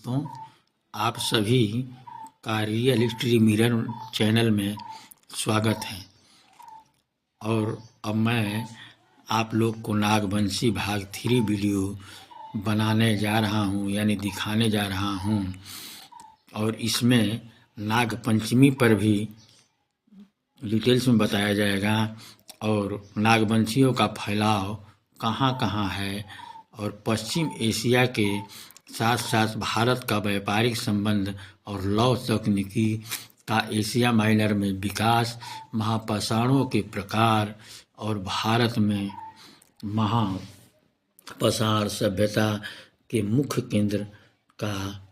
दोस्तों, आप सभी का रियल हिस्ट्री मिरर चैनल में स्वागत है। और अब मैं आप लोग को नागवंशी भाग 3 वीडियो बनाने जा रहा हूं, यानी दिखाने जा रहा हूं। और इसमें नाग पंचमी पर भी डिटेल्स में बताया जाएगा और नागवंशियों का फैलाव कहाँ कहाँ है और पश्चिम एशिया के साथ साथ भारत का व्यापारिक संबंध और लौह तकनीकी का एशिया माइनर में विकास, महापाषाणों के प्रकार और भारत में महापाषाण सभ्यता के मुख्य केंद्र का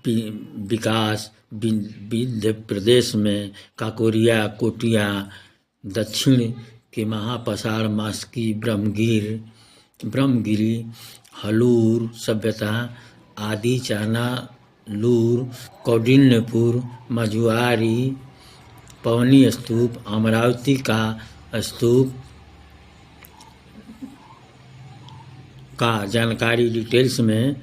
विकास, विंध्य प्रदेश में काकोरिया, कोटिया, दक्षिण के महापाषाण मास्की, ब्रह्मगिरी, हलूर सभ्यता आदि, चानालूर, कौंडिन्यपुर, मजुआरी, पवनी स्तूप, अमरावती का स्तूप का जानकारी डिटेल्स में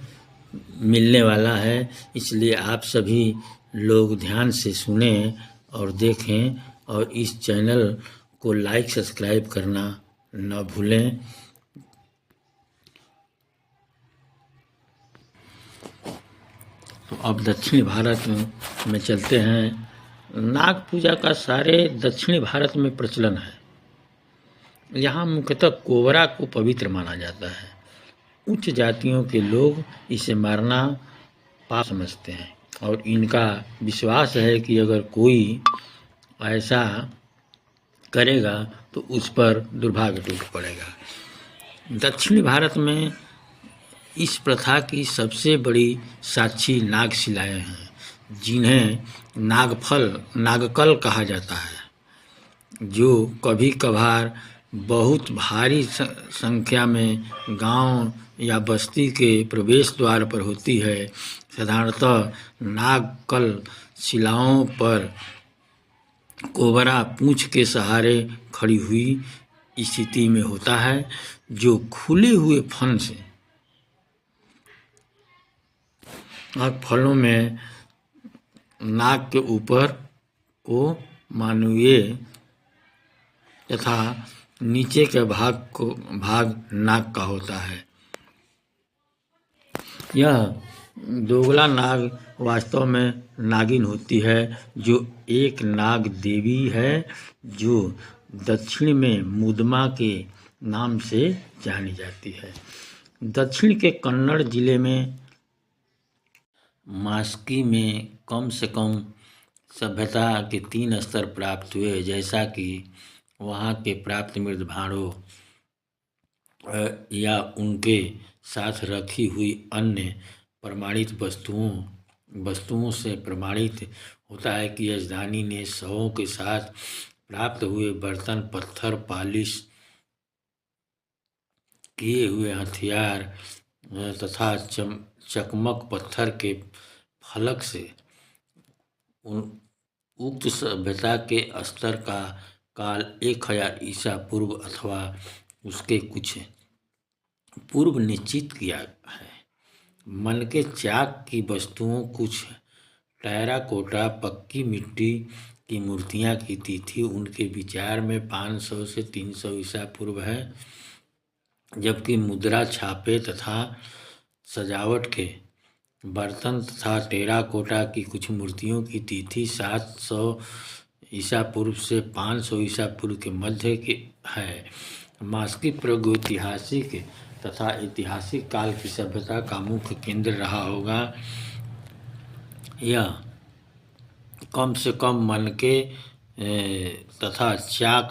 मिलने वाला है। इसलिए आप सभी लोग ध्यान से सुने और देखें और इस चैनल को लाइक सब्सक्राइब करना न भूलें। तो अब दक्षिण भारत में चलते हैं। नाग पूजा का सारे दक्षिणी भारत में प्रचलन है। यहाँ मुख्यतः कोबरा को पवित्र माना जाता है। उच्च जातियों के लोग इसे मारना पाप समझते हैं और इनका विश्वास है कि अगर कोई ऐसा करेगा तो उस पर दुर्भाग्य टूट पड़ेगा। दक्षिणी भारत में इस प्रथा की सबसे बड़ी साक्षी नागशिलाएँ हैं, जिन्हें नागकल कहा जाता है, जो कभी कभार बहुत भारी संख्या में गांव या बस्ती के प्रवेश द्वार पर होती है। साधारणतः नागकल शिलाओं पर कोबरा पूंछ के सहारे खड़ी हुई स्थिति में होता है, जो खुले हुए फन से और फलों में नाग के ऊपर को मानवीय तथा नीचे के भाग नाग का होता है। यह दोगला नाग वास्तव में नागिन होती है, जो एक नाग देवी है, जो दक्षिण में मुदमा के नाम से जानी जाती है। दक्षिण के कन्नड़ जिले में मास्की में कम से कम सभ्यता के 3 स्तर प्राप्त हुए, जैसा कि वहाँ के प्राप्त मृत भांडों या उनके साथ रखी हुई अन्य प्रमाणित वस्तुओं से प्रमाणित होता है कि राजधानी ने शवों के साथ प्राप्त हुए बर्तन, पत्थर, पालिश किए हुए हथियार तथा चकमक पत्थर के फलक से उक्त सभ्यता के स्तर का काल 1000 ईसा पूर्व अथवा उसके कुछ पूर्व निश्चित किया है। मन के चाक की वस्तुओं, कुछ टेराकोटा, पक्की मिट्टी की मूर्तियां की तिथि उनके विचार में 500 से 300 ईसा पूर्व है, जबकि मुद्रा, छापे तथा सजावट के बर्तन तथा टेराकोटा की कुछ मूर्तियों की तिथि 700 ईसा पूर्व से 500 ईसा पूर्व के मध्य की है। मास्की प्रागैतिहासिक तथा ऐतिहासिक काल की सभ्यता का मुख्य केंद्र रहा होगा। यह कम से कम मनके तथा चाक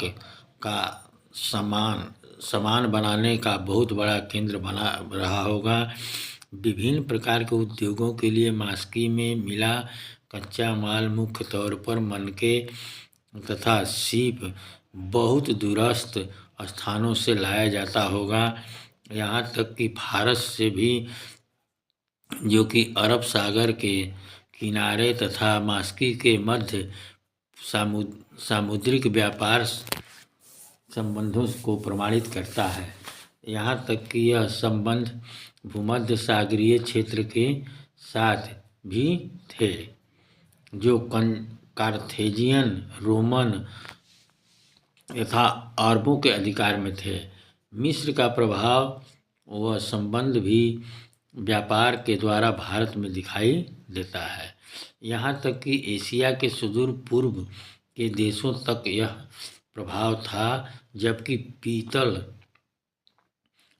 का सामान बनाने का बहुत बड़ा केंद्र बना रहा होगा। विभिन्न प्रकार के उद्योगों के लिए मास्की में मिला कच्चा माल मुख्य तौर पर मनके तथा सीप बहुत दूरस्थ स्थानों से लाया जाता होगा, यहाँ तक कि फारस से भी, जो कि अरब सागर के किनारे तथा मास्की के मध्य सामुद्रिक व्यापार संबंधों को प्रमाणित करता है। यहाँ तक कि यह संबंध भूमध्य सागरीय क्षेत्र के साथ भी थे, जो कार्थेजियन, रोमन तथा अरबों के अधिकार में थे। मिस्र का प्रभाव व संबंध भी व्यापार के द्वारा भारत में दिखाई देता है। यहाँ तक कि एशिया के सुदूर पूर्व के देशों तक यह प्रभाव था, जबकि पीतल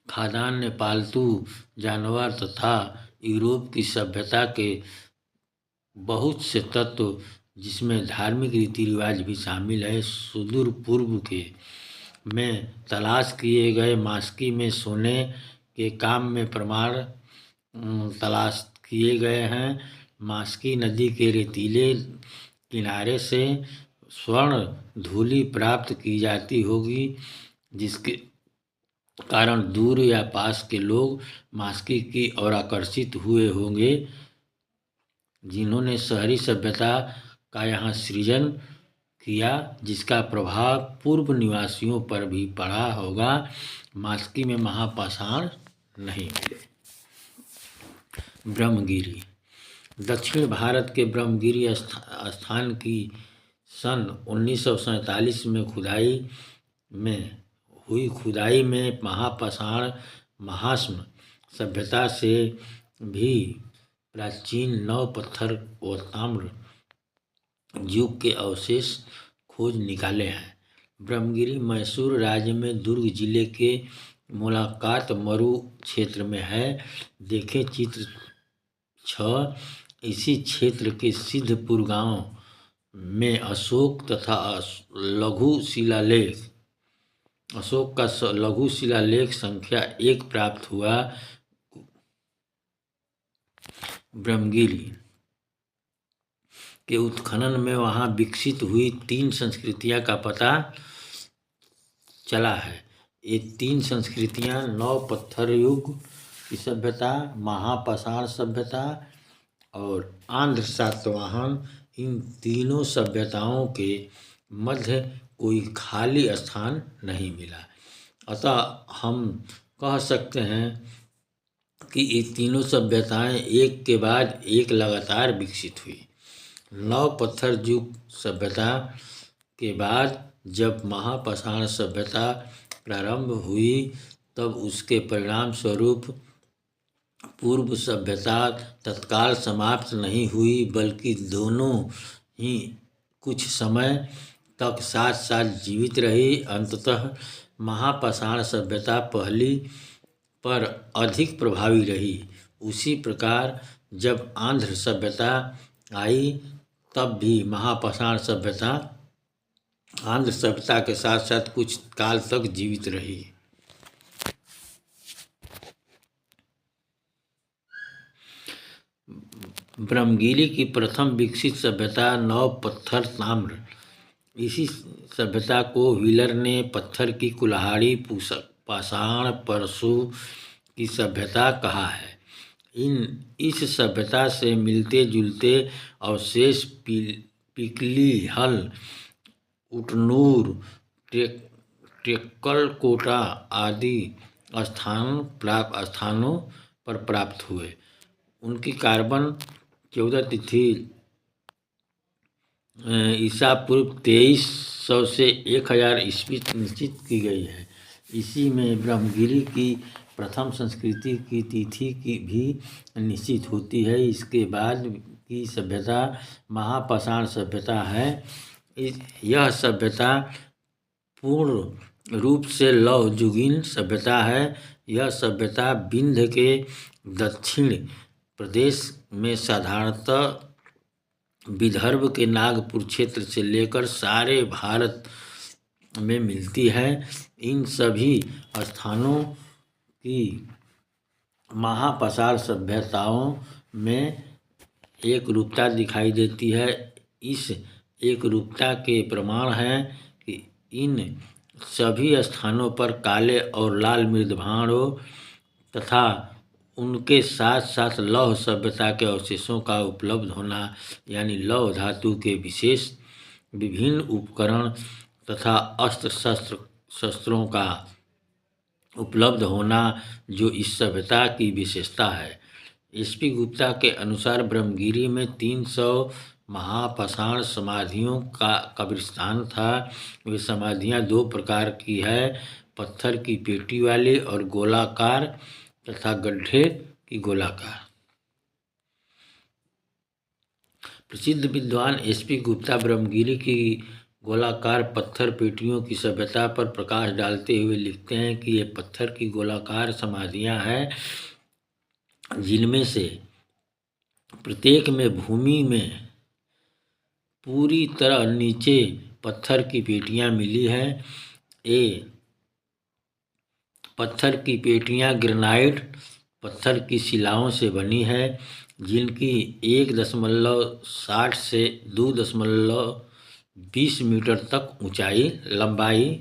खाद्यान्न, पालतू जानवर तथा यूरोप की सभ्यता के बहुत से तत्व, जिसमें धार्मिक रीति रिवाज भी शामिल है, सुदूर पूर्व के में तलाश किए गए मास्की में सोने के काम में प्रमाण तलाश किए गए हैं। मास्की नदी के रेतीले किनारे से स्वर्ण धूलि प्राप्त की जाती होगी, जिसके कारण दूर या पास के लोग मास्की की ओर आकर्षित हुए होंगे, जिन्होंने शहरी सभ्यता का यहाँ सृजन किया, जिसका प्रभाव पूर्व निवासियों पर भी पड़ा होगा। मास्की में महापाषाण नहीं मिले। ब्रह्मगिरी। दक्षिण भारत के ब्रह्मगिरी स्थान की सन 1947 में हुई खुदाई में महापाषाण महाश्म सभ्यता से भी प्राचीन नव पत्थर और ताम्र युग के अवशेष खोज निकाले हैं। ब्रह्मगिरी मैसूर राज्य में दुर्ग जिले के मुलाकात मरु क्षेत्र में है। देखें चित्र 6। इसी क्षेत्र के सिद्धपुर गांव में अशोक का लघु शिलालेख संख्या 1 प्राप्त हुआ। ब्रह्मगिरी के उत्खनन में वहाँ विकसित हुई 3 संस्कृतियाँ का पता चला है। ये 3 संस्कृतियाँ नव पत्थर युग की सभ्यता, महापाषाण सभ्यता और आंध्र सातवाहन। इन तीनों सभ्यताओं के मध्य कोई खाली स्थान नहीं मिला, अतः हम कह सकते हैं कि ये तीनों सभ्यताएं एक के बाद एक लगातार विकसित हुई। नव पत्थर युग सभ्यता के बाद जब महापाषाण सभ्यता प्रारंभ हुई, तब उसके परिणाम स्वरूप पूर्व सभ्यता तत्काल समाप्त नहीं हुई, बल्कि दोनों ही कुछ समय तक साथ साथ जीवित रही। अंततः महापाषाण सभ्यता पहली पर अधिक प्रभावी रही। उसी प्रकार जब आंध्र सभ्यता आई, तब भी महापाषाण सभ्यता आंध्र सभ्यता के साथ साथ कुछ काल तक जीवित रही। ब्रह्मगिरी की प्रथम विकसित सभ्यता नव पत्थर ताम्र। इसी सभ्यता को व्हीलर ने पत्थर की कुल्हाड़ी पाषाण परशु की सभ्यता कहा है। इस सभ्यता से मिलते जुलते अवशेष पिकली हल, उटनूर, टेक्कलकोटा आदि स्थानों पर प्राप्त हुए। उनकी कार्बन 14 तिथि ईसा पूर्व 2300 से 1000 ईस्वी निश्चित की गई है। इसी में ब्रह्मगिरी की प्रथम संस्कृति की तिथि की भी निश्चित होती है। इसके बाद की सभ्यता महापाषाण सभ्यता है। यह सभ्यता पूर्ण रूप से लौहयुगीन सभ्यता है। यह सभ्यता विंध्य के दक्षिण प्रदेश में साधारणतः विदर्भ के नागपुर क्षेत्र से लेकर सारे भारत में मिलती है। इन सभी स्थानों की महापाषाण सभ्यताओं में एक रूपता दिखाई देती है। इस एक रूपता के प्रमाण हैं कि इन सभी स्थानों पर काले और लाल मृदभांडों तथा उनके साथ साथ लौह सभ्यता के अवशेषों का उपलब्ध होना, यानी लौह धातु के विशेष विभिन्न उपकरण तथा अस्त्र शस्त्रों का उपलब्ध होना जो इस सभ्यता की विशेषता है। एसपी गुप्ता के अनुसार ब्रह्मगिरी में 300 महापाषाण समाधियों का कब्रिस्तान था। वे समाधियां दो प्रकार की है, पत्थर की पेटी वाली और गोलाकार तथा गड्ढे की गोलाकार। प्रसिद्ध विद्वान एसपी गुप्ता ब्रह्मगिरी की गोलाकार पत्थर पेटियों की सभ्यता पर प्रकाश डालते हुए लिखते हैं कि ये पत्थर की गोलाकार समाधियां हैं, जिनमें से प्रत्येक में भूमि में पूरी तरह नीचे पत्थर की पेटियां मिली हैं। ये पत्थर की पेटियां ग्रेनाइट पत्थर की शिलाओं से बनी है, जिनकी 1.60 से 2.20 मीटर तक ऊंचाई, लंबाई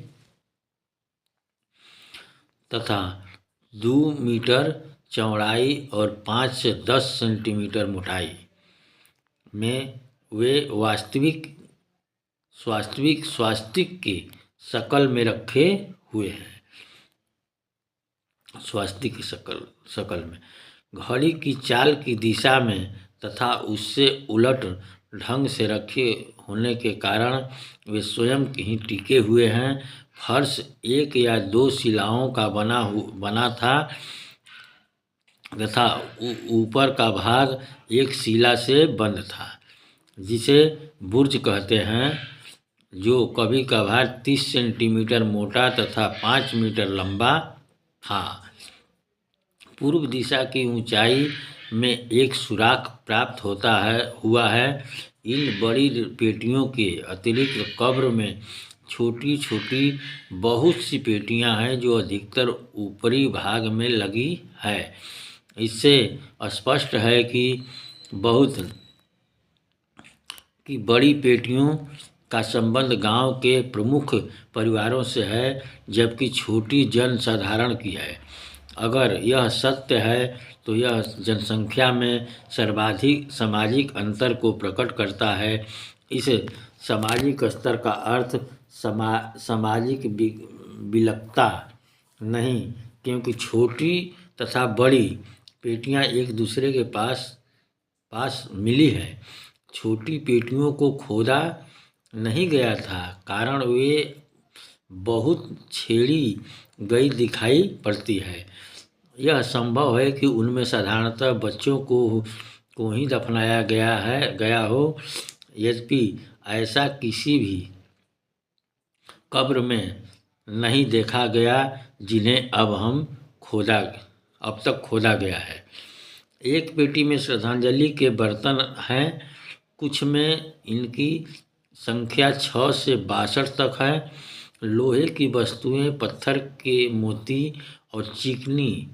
तथा 2 मीटर चौड़ाई और 5 से 10 सेंटीमीटर मोटाई में वे स्वास्तिक की शक्ल में रखे हुए हैं। स्वास्तिक की शक्ल में घड़ी की चाल की दिशा में तथा उससे उलट ढंग से रखे होने के कारण वे स्वयं ही टिके हुए हैं। फर्श 1 या 2 शिलाओं का बना था तथा ऊपर का भाग एक शिला से बंद था, जिसे बुर्ज कहते हैं, जो कभी कभार 30 सेंटीमीटर मोटा तथा 5 मीटर लंबा था। पूर्व दिशा की ऊंचाई में एक सुराख प्राप्त हुआ है। इन बड़ी पेटियों के अतिरिक्त कब्र में छोटी छोटी बहुत सी पेटियां हैं, जो अधिकतर ऊपरी भाग में लगी है। इससे स्पष्ट है कि बड़ी पेटियों का संबंध गांव के प्रमुख परिवारों से है, जबकि छोटी जन साधारण की है। अगर यह सत्य है तो यह जनसंख्या में सर्वाधिक सामाजिक अंतर को प्रकट करता है। इस सामाजिक स्तर का अर्थ सामाजिक विलक्षणता नहीं, क्योंकि छोटी तथा बड़ी पेटियां एक दूसरे के पास मिली है। छोटी पेटियों को खोदा नहीं गया था, कारण वे बहुत छेड़ी गई दिखाई पड़ती है। यह संभव है कि उनमें साधारणतः बच्चों को ही दफनाया गया हो। यद्यपि ऐसा किसी भी कब्र में नहीं देखा गया जिन्हें अब तक खोदा गया है। एक पेटी में श्रद्धांजलि के बर्तन हैं, कुछ में इनकी संख्या 6 से 62 तक है। लोहे की वस्तुएं, पत्थर के मोती और चिकनी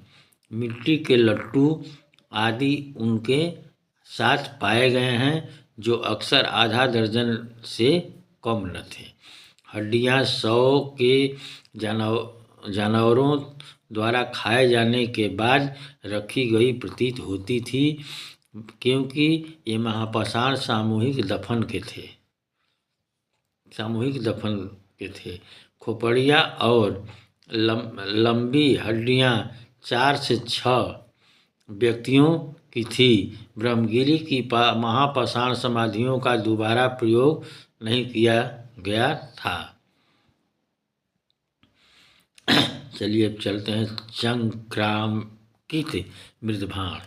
मिट्टी के लट्टू आदि उनके साथ पाए गए हैं, जो अक्सर आधा दर्जन से कम न थे। हड्डियां 100 के जानवरों द्वारा खाए जाने के बाद रखी गई प्रतीत होती थी, क्योंकि ये महापाषाण सामूहिक दफन के थे। खोपड़ियाँ और लंबी हड्डियाँ 4 से 6 व्यक्तियों की थी। ब्रह्मगिरी की महापाषाण समाधियों का दोबारा प्रयोग नहीं किया गया था। चलिए अब चलते हैं संक्रामित मृदभाण,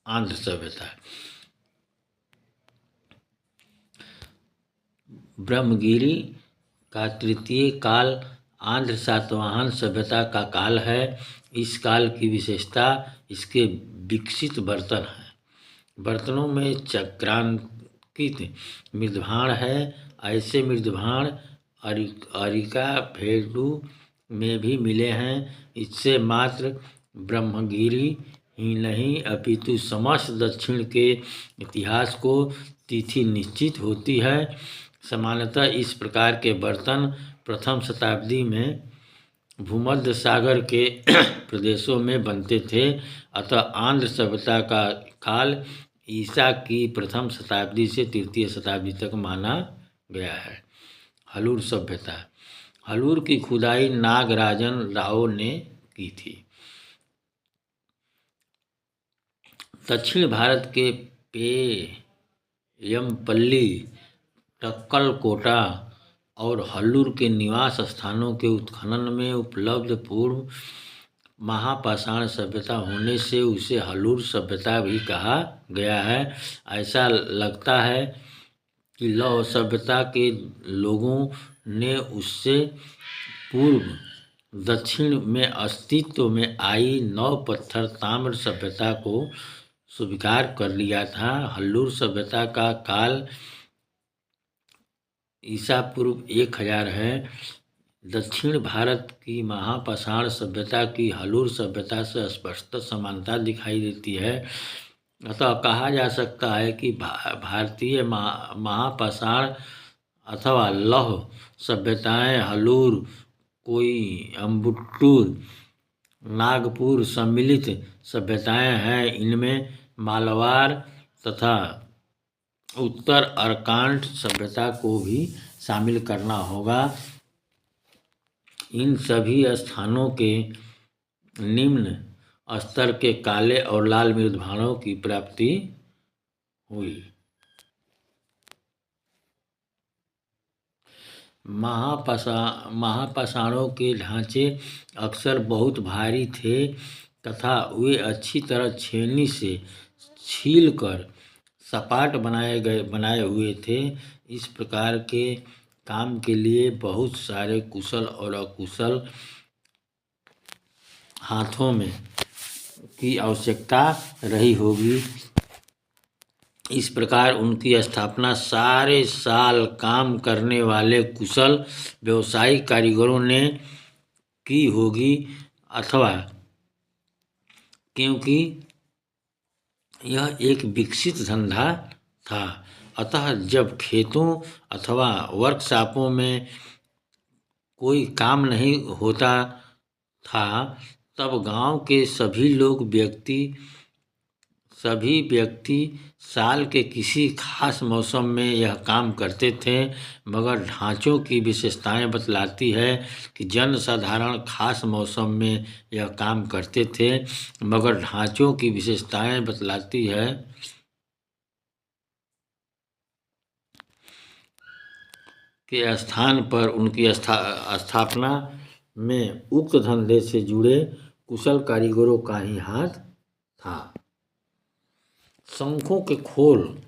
आंध्र सभ्यता। ब्रह्मगिरी का तृतीय काल आंध्र सातवाहन सभ्यता का काल है। इस काल की विशेषता इसके विकसित बर्तन हैं। बर्तनों में चक्रांकित मृदभाण है। ऐसे मृदभाण अरिका भेड़ू में भी मिले हैं। इससे मात्र ब्रह्मगिरी ही नहीं अपितु समस्त दक्षिण के इतिहास को तिथि निश्चित होती है। सामान्यतः इस प्रकार के बर्तन प्रथम शताब्दी में भूमध्य सागर के प्रदेशों में बनते थे। अतः आंध्र सभ्यता का काल ईसा की प्रथम शताब्दी से तृतीय शताब्दी तक माना गया है। हलूर सभ्यता। हलूर की खुदाई नागराजन राव ने की थी। दक्षिण भारत के पेयमपल्ली, टक्कलकोटा और हल्लूर के निवास स्थानों के उत्खनन में उपलब्ध पूर्व महापाषाण सभ्यता होने से उसे हल्लूर सभ्यता भी कहा गया है। ऐसा लगता है कि लौह सभ्यता के लोगों ने उससे पूर्व दक्षिण में अस्तित्व में आई नव पत्थर ताम्र सभ्यता को स्वीकार कर लिया था। हल्लूर सभ्यता का काल ईसा पूर्व 1000 है। दक्षिण भारत की महापाषाण सभ्यता की हल्लूर सभ्यता से स्पष्ट समानता दिखाई देती है। अतः कहा जा सकता है कि भारतीय महापाषाण अथवा लौह सभ्यताएं हल्लूर, कोयम्बटूर, नागपुर सम्मिलित सभ्यताएं हैं। इनमें मालवार तथा उत्तर अरकांट सभ्यता को भी शामिल करना होगा। इन सभी स्थानों के निम्न स्तर के काले और लाल मृद भांडों की प्राप्ति हुई। महापाषाणों के ढांचे अक्सर बहुत भारी थे तथा वे अच्छी तरह छेनी से छीलकर सपाट बनाए हुए थे। इस प्रकार के काम के लिए बहुत सारे कुशल और अकुशल हाथों में की आवश्यकता रही होगी। इस प्रकार उनकी स्थापना सारे साल काम करने वाले कुशल व्यावसायिक कारीगरों ने की होगी, अथवा क्योंकि यह एक विकसित धंधा था, अतः जब खेतों अथवा वर्कशॉपों में कोई काम नहीं होता था तब गांव के सभी व्यक्ति साल के किसी खास मौसम में यह काम करते थे। मगर ढांचों की विशेषताएं बतलाती है कि जनसाधारण खास मौसम में यह काम करते थे। मगर ढांचों की विशेषताएं बतलाती है के स्थान पर उनकी स्थापना में उक्त धंधे से जुड़े कुशल कारीगरों का ही हाथ था। शंखों के खोल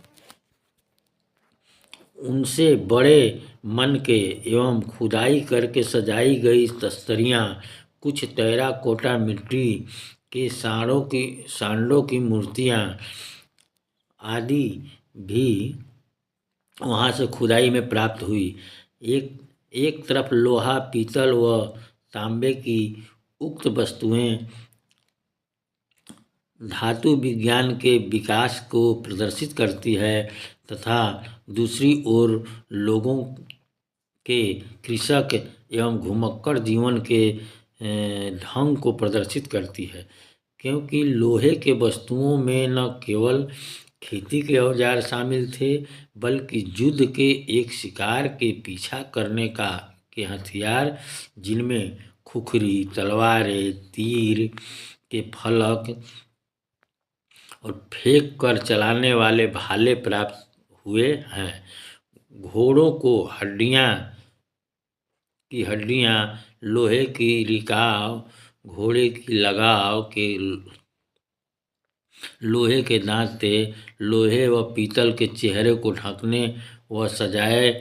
उनसे बड़े मन के एवं खुदाई करके सजाई गई तस्तरियाँ, कुछ टेराकोटा मिट्टी के सांडों की मूर्तियाँ आदि भी वहाँ से खुदाई में प्राप्त हुई। एक तरफ लोहा, पीतल व तांबे की उक्त वस्तुएं धातु विज्ञान के विकास को प्रदर्शित करती है तथा दूसरी ओर लोगों के कृषक एवं घुमक्कड़ जीवन के ढंग को प्रदर्शित करती है। क्योंकि लोहे के वस्तुओं में न केवल खेती के औजार शामिल थे बल्कि युद्ध के एक शिकार के पीछा करने के हथियार, जिनमें खुखरी, तलवारें, तीर के फलक और फेंक कर चलाने वाले भाले प्राप्त हुए हैं। घोड़ों को हड्डियाँ, लोहे की रिकाव, घोड़े की लगाव के लोहे के दांते, लोहे व पीतल के चेहरे को ढकने व सजाए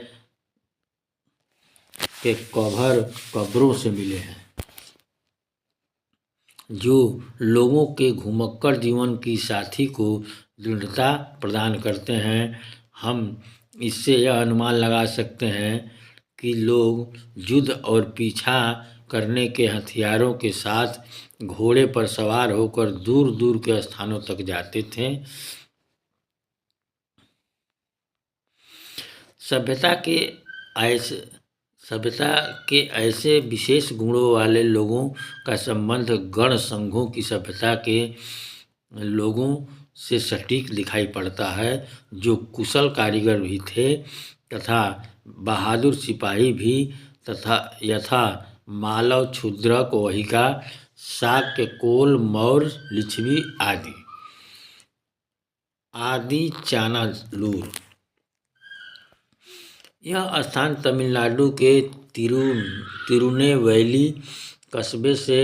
के कब्रों से मिले हैं, जो लोगों के घुमक्कड़ जीवन की साथी को दृढ़ता प्रदान करते हैं। हम इससे यह अनुमान लगा सकते हैं कि लोग युद्ध और पीछा करने के हथियारों के साथ घोड़े पर सवार होकर दूर दूर के स्थानों तक जाते थे। सभ्यता के ऐसे विशेष गुणों वाले लोगों का संबंध गण संघों की सभ्यता के लोगों से सटीक दिखाई पड़ता है, जो कुशल कारीगर भी थे तथा बहादुर सिपाही भी तथा यथा मालव, क्षुद्रक, वहिका, शाक्य, कोल, मौर्य, लिच्छवी आदि चानालूर। यह स्थान तमिलनाडु के तिरुनेवेली कस्बे से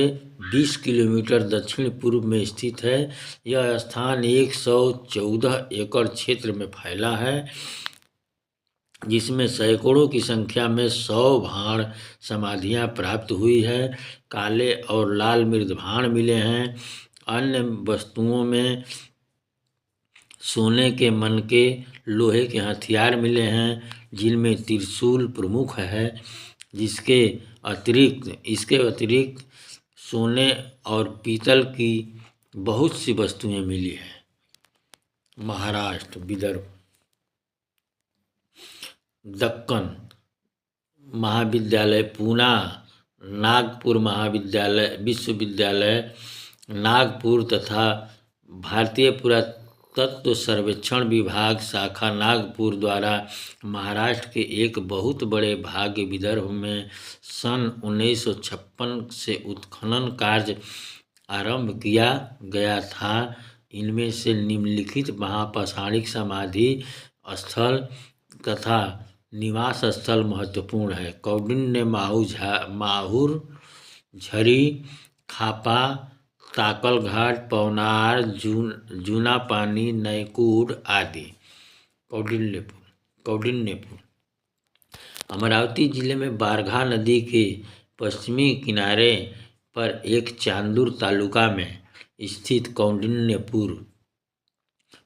20 किलोमीटर दक्षिण पूर्व में स्थित है। यह स्थान 114 एकड़ क्षेत्र में फैला है, जिसमें सैकड़ों की संख्या में 100 भाण समाधियां प्राप्त हुई है। काले और लाल मृद भाण मिले हैं। अन्य वस्तुओं में सोने के मनके, लोहे के हथियार मिले हैं, जिनमें त्रिशूल प्रमुख है। इसके अतिरिक्त सोने और पीतल की बहुत सी वस्तुएं मिली हैं। महाराष्ट्र, विदर्भ, दक्कन महाविद्यालय पूना, नागपुर विश्वविद्यालय नागपुर तथा भारतीय पुरातत्व सर्वेक्षण विभाग शाखा नागपुर द्वारा महाराष्ट्र के एक बहुत बड़े भाग विदर्भ में सन 1956 से उत्खनन कार्य आरंभ किया गया था। इनमें से निम्नलिखित महापाषाणिक समाधि स्थल तथा निवास स्थल महत्वपूर्ण है। कौंडिन्य, माहुर झरी, खापा, ताकल घाट, पवनार, जूनापानी, नैकुड़ आदि। कौंडिन्यपुर अमरावती जिले में बारघा नदी के पश्चिमी किनारे पर एक चांदूर तालुका में स्थित कौंडिन्यपुर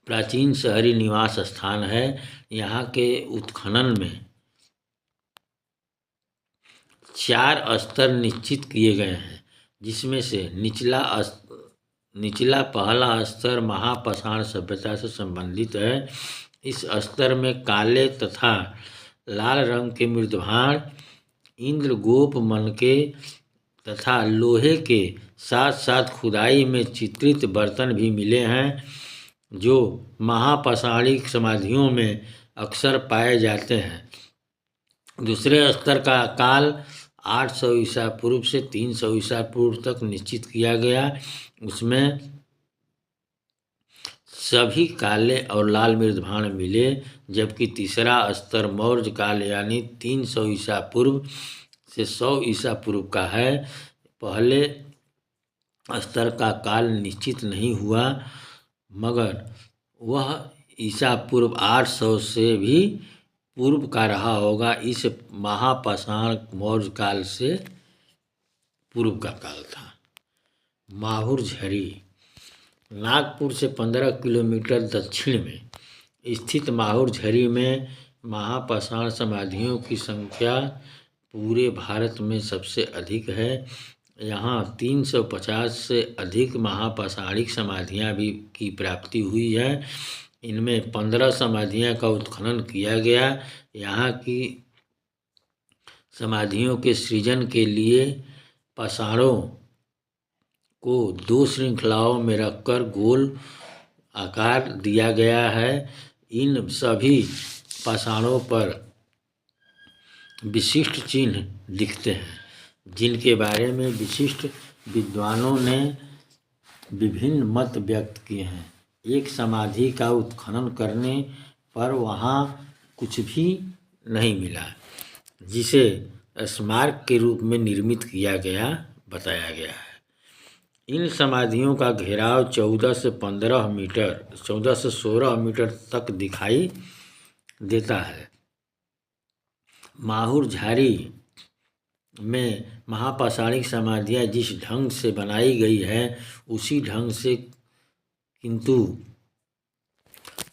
प्राचीन शहरी निवास स्थान है। यहाँ के उत्खनन में 4 स्तर निश्चित किए गए हैं, जिसमें से निचला पहला स्तर महापाषाण सभ्यता से संबंधित है। इस स्तर में काले तथा लाल रंग के मृदभाण, इंद्रगोप मनके तथा लोहे के साथ साथ खुदाई में चित्रित बर्तन भी मिले हैं, जो महापाषाणिक समाधियों में अक्सर पाए जाते हैं। दूसरे स्तर का काल 800 ईसा पूर्व से 300 ईसा पूर्व तक निश्चित किया गया। उसमें सभी काले और लाल मृदभाण मिले, जबकि तीसरा स्तर मौर्य काल यानी 300 ईसा पूर्व से 100 ईसा पूर्व का है। पहले स्तर का काल निश्चित नहीं हुआ, मगर वह ईसा पूर्व 800 से भी पूर्व का रहा होगा। इस महापाषाण मौर्य काल से पूर्व का काल था। माहुर झरी नागपुर से 15 किलोमीटर दक्षिण में स्थित माहुर झरी में महापाषाण समाधियों की संख्या पूरे भारत में सबसे अधिक है। यहाँ 350 से अधिक महापाषाणिक समाधियाँ की प्राप्ति हुई है। इनमें 15 समाधियाँ का उत्खनन किया गया। यहाँ की समाधियों के सृजन के लिए पाषाणों को 2 श्रृंखलाओं में रखकर गोल आकार दिया गया है। इन सभी पाषाणों पर विशिष्ट चिन्ह दिखते हैं, जिनके बारे में विशिष्ट विद्वानों ने विभिन्न मत व्यक्त किए हैं। एक समाधि का उत्खनन करने पर वहाँ कुछ भी नहीं मिला, जिसे स्मारक के रूप में निर्मित किया गया बताया गया है। इन समाधियों का घेराव 14 से 16 मीटर तक दिखाई देता है। माहुर झारी में महापाषाणिक समाधियाँ जिस ढंग से बनाई गई है उसी ढंग से, किंतु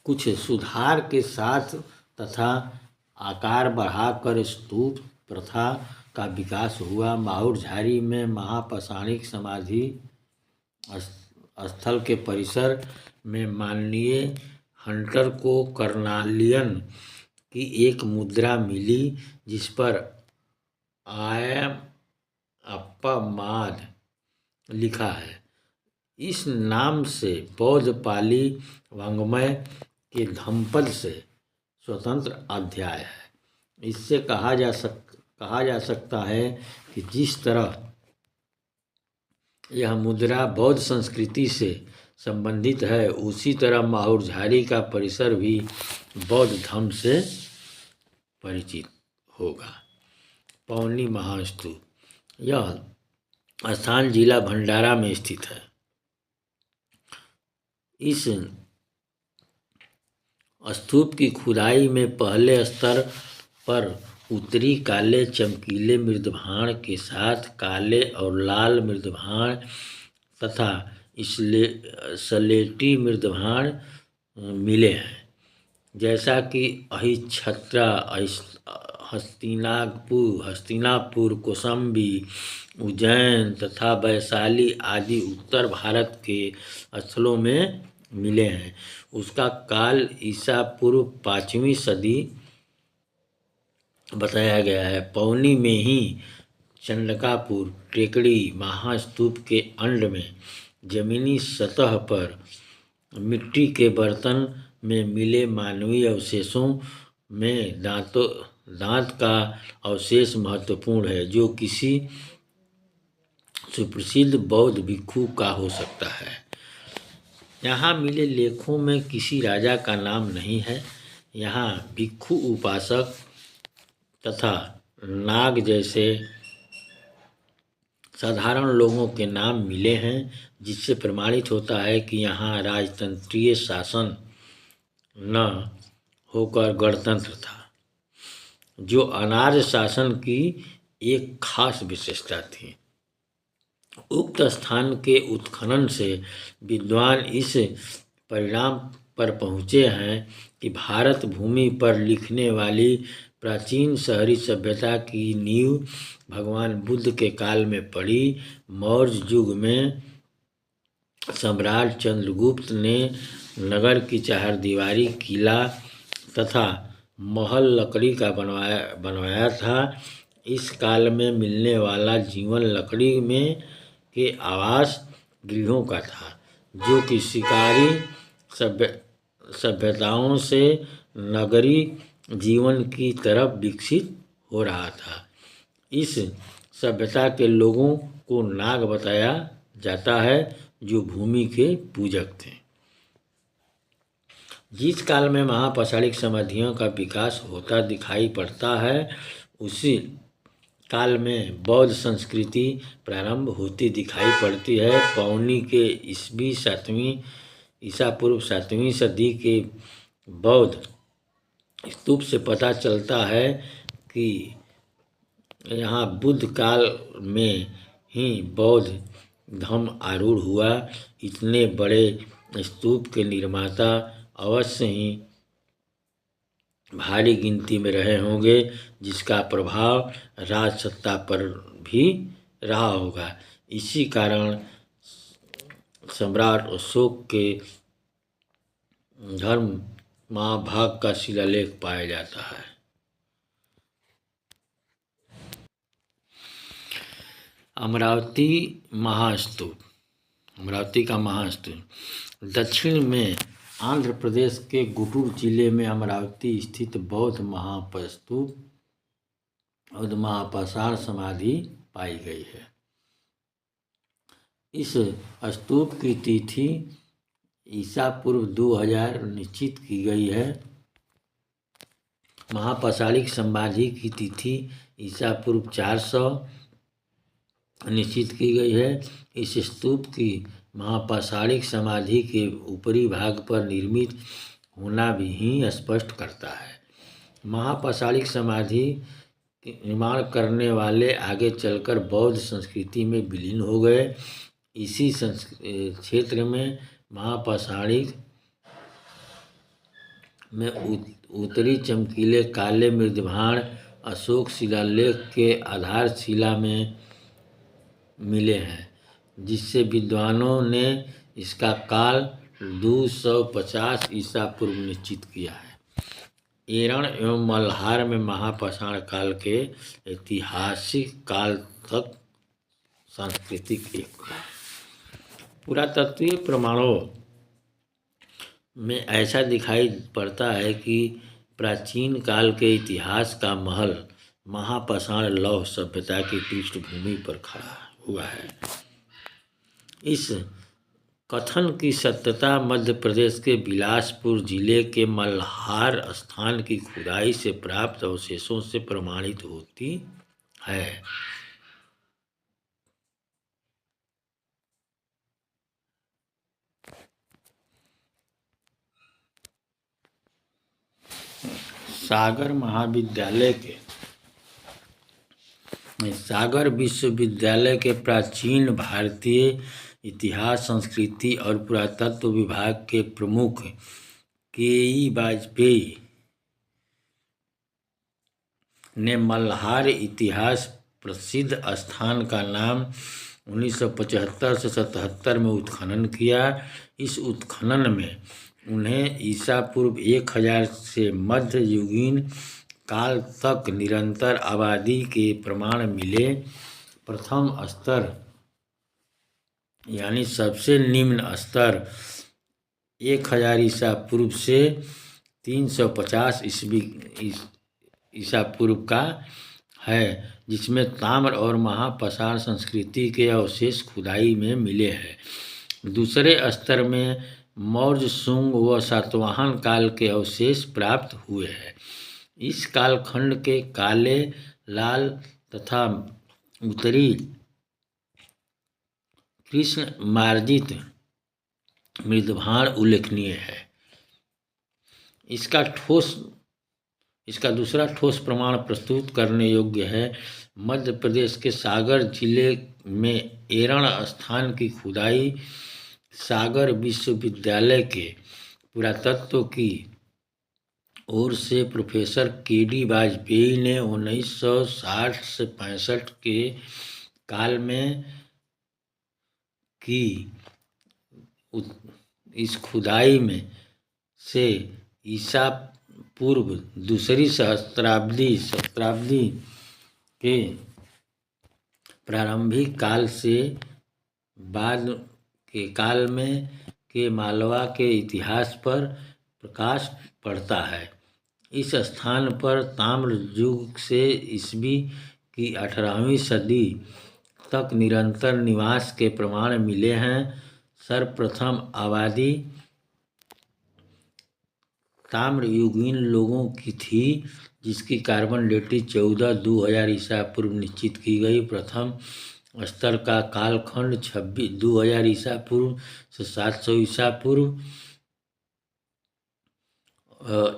कुछ सुधार के साथ तथा आकार बढ़ाकर स्तूप प्रथा का विकास हुआ। माहुर झारी में महापाषाणिक समाधि स्थल के परिसर में माननीय हंटर को कर्नालियन की एक मुद्रा मिली, जिस पर आई एम अप्पा माद लिखा है। इस नाम से बौद्ध पाली वाङ्मय के धम्मपद से स्वतंत्र अध्याय है। इससे कहा जा सकता है कि जिस तरह यह मुद्रा बौद्ध संस्कृति से संबंधित है। उसी तरह माहुरझारी का परिसर भी बौद्ध धर्म से परिचित होगा। पौनी महास्तूप, यह स्थान जिला भंडारा में स्थित है। इस स्तूप की खुदाई में पहले स्तर पर उत्तरी काले चमकीले मृदभाण के साथ काले और लाल मृदभाण तथा स्लेटी मृदभाण मिले हैं, जैसा कि अहिच्छत्रा, हस्तिनापुर, कौशाम्बी, उज्जैन तथा वैशाली आदि उत्तर भारत के स्थलों में मिले हैं। उसका काल ईसा पूर्व 5वीं सदी बताया गया है। पौनी में ही चंडकापुर टेकड़ी महास्तूप के अंड में जमीनी सतह पर मिट्टी के बर्तन में मिले मानवीय अवशेषों में दांत का अवशेष महत्वपूर्ण है, जो किसी सुप्रसिद्ध बौद्ध भिक्षु का हो सकता है। यहाँ मिले लेखों में किसी राजा का नाम नहीं है। यहाँ भिक्षु, उपासक तथा नाग जैसे साधारण लोगों के नाम मिले हैं, जिससे प्रमाणित होता है कि यहाँ राजतंत्रीय शासन न होकर गणतंत्र था, जो अनार्य शासन की एक खास विशेषता थी। उक्त स्थान के उत्खनन से विद्वान इस परिणाम पर पहुँचे हैं कि भारत भूमि पर लिखने वाली प्राचीन शहरी सभ्यता की नींव भगवान बुद्ध के काल में पड़ी। मौर्य युग में सम्राट चंद्रगुप्त ने नगर की चारदीवारी, किला तथा महल लकड़ी का बनवाया था। इस काल में मिलने वाला जीवन लकड़ी में के आवास गृहों का था, जो कि शिकारी सभ्यताओं से नगरी जीवन की तरफ विकसित हो रहा था। इस सभ्यता के लोगों को नाग बताया जाता है, जो भूमि के पूजक थे। जिस काल में महापाषाणिक समाधियों का विकास होता दिखाई पड़ता है, उसी काल में बौद्ध संस्कृति प्रारंभ होती दिखाई पड़ती है। पौनी के ईसा पूर्व 7वीं सदी के बौद्ध स्तूप से पता चलता है कि यहाँ बुद्ध काल में ही बौद्ध धर्म आरूढ़ हुआ। इतने बड़े स्तूप के निर्माता अवश्य ही भारी गिनती में रहे होंगे, जिसका प्रभाव राजसत्ता पर भी रहा होगा। इसी कारण सम्राट अशोक के धर्म महाभाग का शिलालेख पाया जाता है। अमरावती महास्तूप, अमरावती का महास्तूप दक्षिण में आंध्र प्रदेश के गुंटूर जिले में अमरावती स्थित बौद्ध महापाषाण समाधि पाई गई है। इस स्तूप की तिथि ईसा पूर्व 2000 निश्चित की गई है। महापाषाणिक समाधि की तिथि ईसा पूर्व 400 निश्चित की गई है। इस स्तूप की महापाषाणिक समाधि के ऊपरी भाग पर निर्मित होना भी ही स्पष्ट करता है। महापाषाणिक समाधि निर्माण करने वाले आगे चलकर बौद्ध संस्कृति में विलीन हो गए। इसी क्षेत्र में महापाषाणिक में उत्तरी चमकीले काले मृदभाण अशोक शिलालेख के आधारशिला में मिले हैं, जिससे विद्वानों ने इसका काल 250 ईसा पूर्व निश्चित किया है। एरण एवं मल्हार में महापाषाण काल के ऐतिहासिक काल तक सांस्कृतिक एकता। पुरातत्वीय प्रमाणों में ऐसा दिखाई पड़ता है कि प्राचीन काल के इतिहास का महल महापाषाण लौह सभ्यता की पृष्ठभूमि पर खड़ा हुआ है। इस कथन की सत्यता मध्य प्रदेश के बिलासपुर जिले के मल्हार स्थान की खुदाई से प्राप्त अवशेषों से प्रमाणित होती है। सागर विश्वविद्यालय के प्राचीन भारतीय इतिहास, संस्कृति और पुरातत्व विभाग के प्रमुख के.ई. वाजपेयी ने मल्हार इतिहास प्रसिद्ध स्थान का नाम 1975 से 77 में उत्खनन किया। इस उत्खनन में उन्हें ईसा पूर्व 1000 से मध्ययुगीन काल तक निरंतर आबादी के प्रमाण मिले। प्रथम स्तर यानी सबसे निम्न स्तर 1000 ईसा पूर्व से 350 ईसा पूर्व का है, जिसमें ताम्र और महापाषाण संस्कृति के अवशेष खुदाई में मिले हैं। दूसरे स्तर में मौर्य, शुंग व सातवाहन काल के अवशेष प्राप्त हुए हैं। इस कालखंड के काले, लाल तथा उत्तरी कृष्ण मार्जित मृदभाण उल्लेखनीय है। इसका दूसरा ठोस प्रमाण प्रस्तुत करने योग्य है। मध्य प्रदेश के सागर जिले में एरण स्थान की खुदाई सागर विश्वविद्यालय के पुरातत्व की ओर से प्रोफेसर के.डी. वाजपेयी ने 1960 से 65 के काल में की। इस खुदाई में से ईसा पूर्व दूसरी सहस्त्राब्दी के प्रारंभिक काल से बाद के काल में के मालवा के इतिहास पर प्रकाश पड़ता है। इस स्थान पर ताम्र युग से ईस्वी की 18वीं सदी तक निरंतर निवास के प्रमाण मिले हैं। सर्वप्रथम आबादी ताम्रयुगीन लोगों की थी, जिसकी कार्बन डेटिंग 14-2000 ईसा पूर्व निश्चित की गई। प्रथम स्तर का कालखंड 2000 ईसा पूर्व से 700 ईसा पूर्व।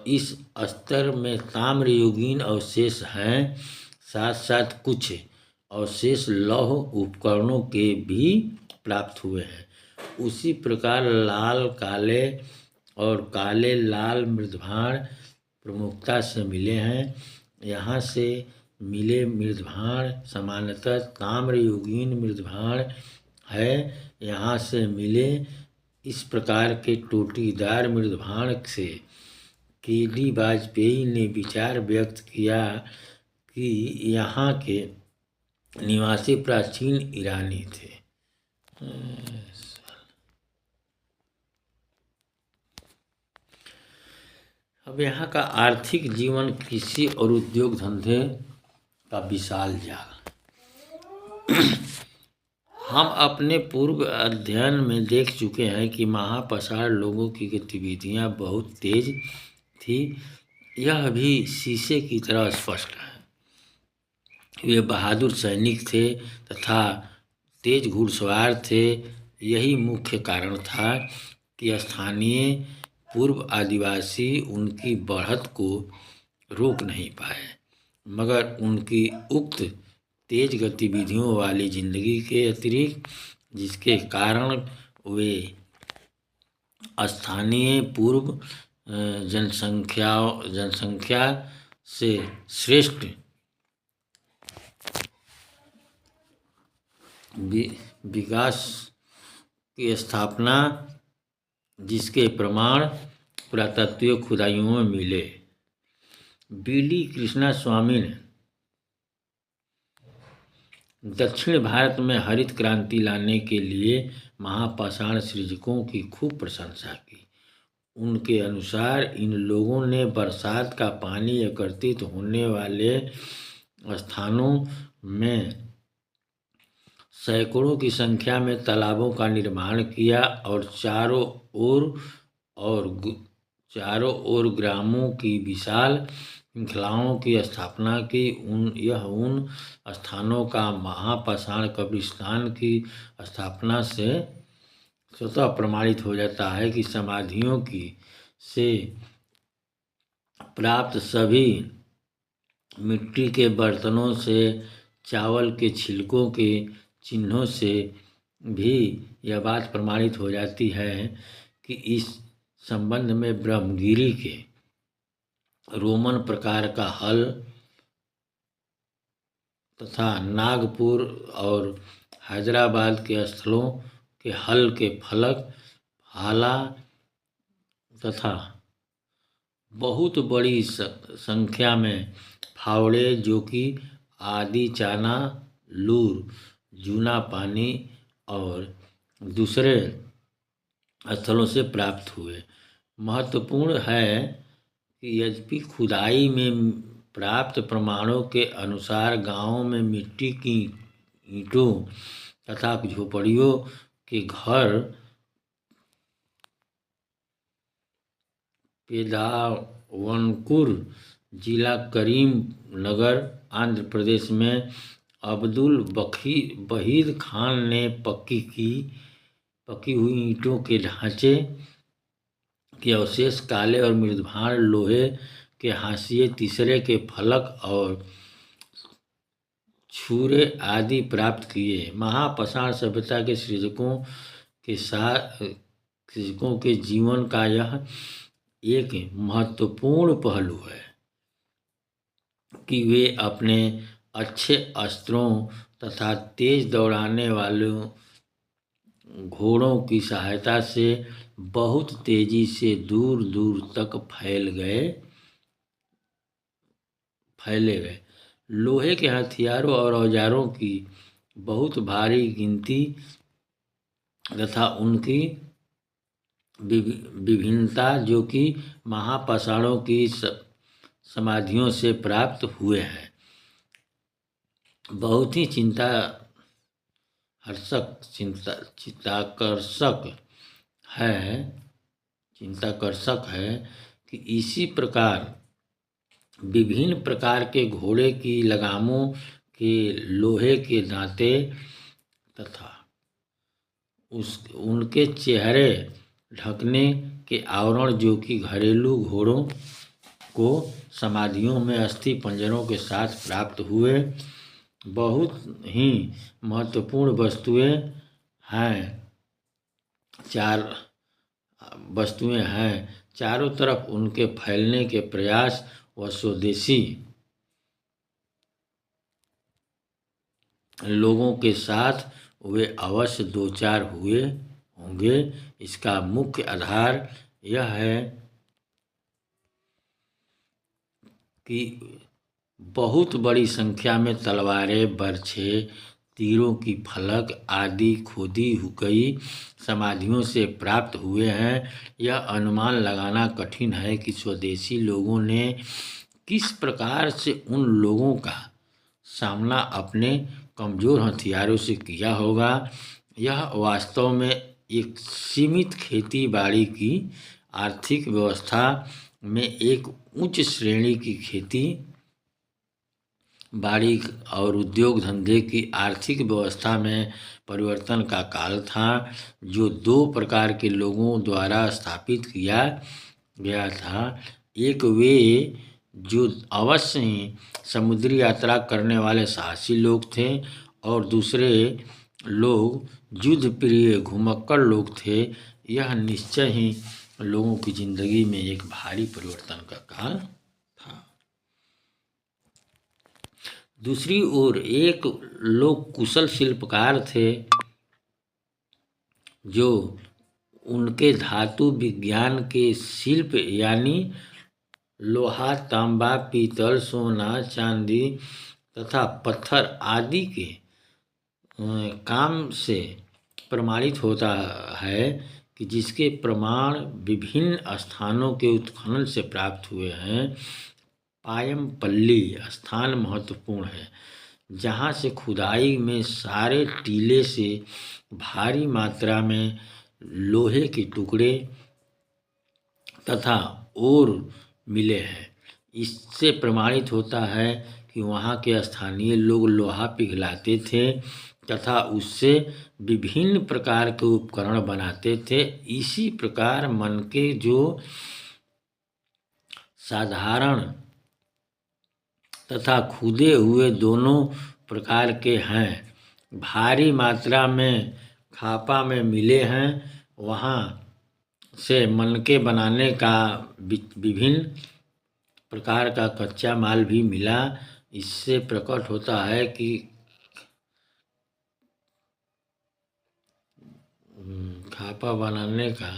इस स्तर में ताम्रयुगीन अवशेष हैं, साथ साथ कुछ अवशेष लौह उपकरणों के भी प्राप्त हुए हैं। उसी प्रकार लाल, काले और काले लाल मृदभाण प्रमुखता से मिले हैं। यहाँ से मिले मृदभाण सामान्यतः ताम्रयुगीन मृदभाण है। यहाँ से मिले इस प्रकार के टोटीदार मृदभाण से के.डी. वाजपेयी ने विचार व्यक्त किया कि यहाँ के निवासी प्राचीन ईरानी थे। अब यहाँ का आर्थिक जीवन, कृषि और उद्योग धंधे का विशाल जाल। हम अपने पूर्व अध्ययन में देख चुके हैं कि महापाषाण लोगों की गतिविधियाँ बहुत तेज थी। यह भी शीशे की तरह स्पष्ट है। वे बहादुर सैनिक थे तथा तेज घुड़सवार थे। यही मुख्य कारण था कि स्थानीय पूर्व आदिवासी उनकी बढ़त को रोक नहीं पाए, मगर उनकी उक्त तेज गतिविधियों वाली जिंदगी के अतिरिक्त, जिसके कारण वे स्थानीय पूर्व जनसंख्या से श्रेष्ठ विकास की स्थापना, जिसके प्रमाण पुरातत्वीय खुदाइयों में मिले। बी.डी. कृष्णास्वामी ने दक्षिण भारत में हरित क्रांति लाने के लिए महापाषाण सृजकों की खूब प्रशंसा की। उनके अनुसार इन लोगों ने बरसात का पानी एकत्रित होने वाले स्थानों में सैकड़ों की संख्या में तालाबों का निर्माण किया और चारों ओर ग्रामों की विशाल श्रृंखलाओं की स्थापना की। उन स्थानों का महापाषाण कब्रिस्तान की स्थापना से स्वतः प्रमाणित हो जाता है कि समाधियों की से प्राप्त सभी मिट्टी के बर्तनों से, चावल के छिलकों के चिन्हों से भी यह बात प्रमाणित हो जाती है कि इस संबंध में ब्रह्मगिरी के रोमन प्रकार का हल तथा नागपुर और हैदराबाद के स्थलों के हल के फलक, भाला तथा बहुत बड़ी संख्या में फावड़े जो कि आदि चाना, लूर, जूना पानी और दूसरे स्थलों से प्राप्त हुए। महत्वपूर्ण है कि यद्यपि खुदाई में प्राप्त प्रमाणों के अनुसार गांवों में मिट्टी की ईंटों तथा झोपड़ियों के घर पेदावनकुर जिला करीम नगर आंध्र प्रदेश में अब्दुल वहीद खान ने पकी हुई ईंटों के ढांचे के अवशेष, काले और मृदभांड लोहे के हाशिए, तीसरे के फलक और छुरे आदि प्राप्त किए। महापाषाण सभ्यता के सृजकों के जीवन का यह एक महत्वपूर्ण पहलू है कि वे अपने अच्छे अस्त्रों तथा तेज दौड़ाने वाले घोड़ों की सहायता से बहुत तेजी से दूर दूर तक फैले गए। लोहे के हथियारों और औजारों की बहुत भारी गिनती तथा उनकी विभिन्नता जो कि महापाषाणों की समाधियों से प्राप्त हुए हैं, बहुत ही चिंताकर्षक है कि इसी प्रकार विभिन्न प्रकार के घोड़े की लगामों के लोहे के दांते तथा उनके चेहरे ढकने के आवरण जो कि घरेलू घोड़ों को समाधियों में अस्थि पंजरों के साथ प्राप्त हुए, बहुत ही महत्वपूर्ण वस्तुएं हैं। चारों तरफ उनके फैलने के प्रयास व स्वदेशी लोगों के साथ वे अवश्य दो चार हुए होंगे। इसका मुख्य आधार यह है कि बहुत बड़ी संख्या में तलवारें, बर्छे, तीरों की फलक आदि खोदी गई समाधियों से प्राप्त हुए हैं। यह अनुमान लगाना कठिन है कि स्वदेशी लोगों ने किस प्रकार से उन लोगों का सामना अपने कमजोर हथियारों से किया होगा। यह वास्तव में एक सीमित खेती बाड़ी की आर्थिक व्यवस्था में एक उच्च श्रेणी की खेती बाड़ी और उद्योग धंधे की आर्थिक व्यवस्था में परिवर्तन का काल था, जो दो प्रकार के लोगों द्वारा स्थापित किया गया था। एक वे जो अवश्य ही समुद्री यात्रा करने वाले साहसी लोग थे और दूसरे लोग युद्ध प्रिय घुमक्कड़ लोग थे। यह निश्चय ही लोगों की जिंदगी में एक भारी परिवर्तन का काल था। दूसरी ओर एक लोग कुशल शिल्पकार थे जो उनके धातु विज्ञान के शिल्प यानी लोहा, तांबा, पीतल, सोना, चांदी तथा पत्थर आदि के काम से प्रमाणित होता है कि जिसके प्रमाण विभिन्न स्थानों के उत्खनन से प्राप्त हुए हैं। पायमपल्ली स्थान महत्वपूर्ण है। जहाँ से खुदाई में सारे टीले से भारी मात्रा में लोहे के टुकड़े तथा ओर मिले हैं। इससे प्रमाणित होता है कि वहाँ के स्थानीय लोग लोहा पिघलाते थे तथा उससे विभिन्न प्रकार के उपकरण बनाते थे। इसी प्रकार मन के जो साधारण तथा खुदे हुए दोनों प्रकार के हैं, भारी मात्रा में खापा में मिले हैं। वहाँ से मनके बनाने का विभिन्न प्रकार का कच्चा माल भी मिला। इससे प्रकट होता है कि खापा बनाने का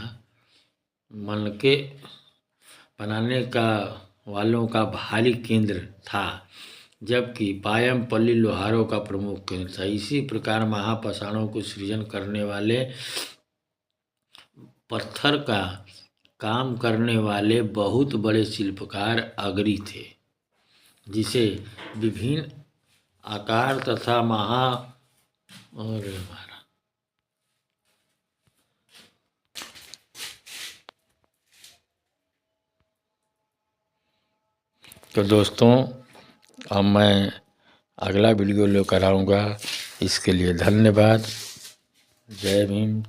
मनके बनाने का वालों का भारी केंद्र था, जबकि पायमपल्ली लोहारों का प्रमुख केंद्र था। इसी प्रकार महापाषाणों को सृजन करने वाले पत्थर का काम करने वाले बहुत बड़े शिल्पकार अगरी थे, जिसे विभिन्न आकार तथा तो दोस्तों, अब मैं अगला वीडियो लेकर आऊँगा। इसके लिए धन्यवाद। जय भीम।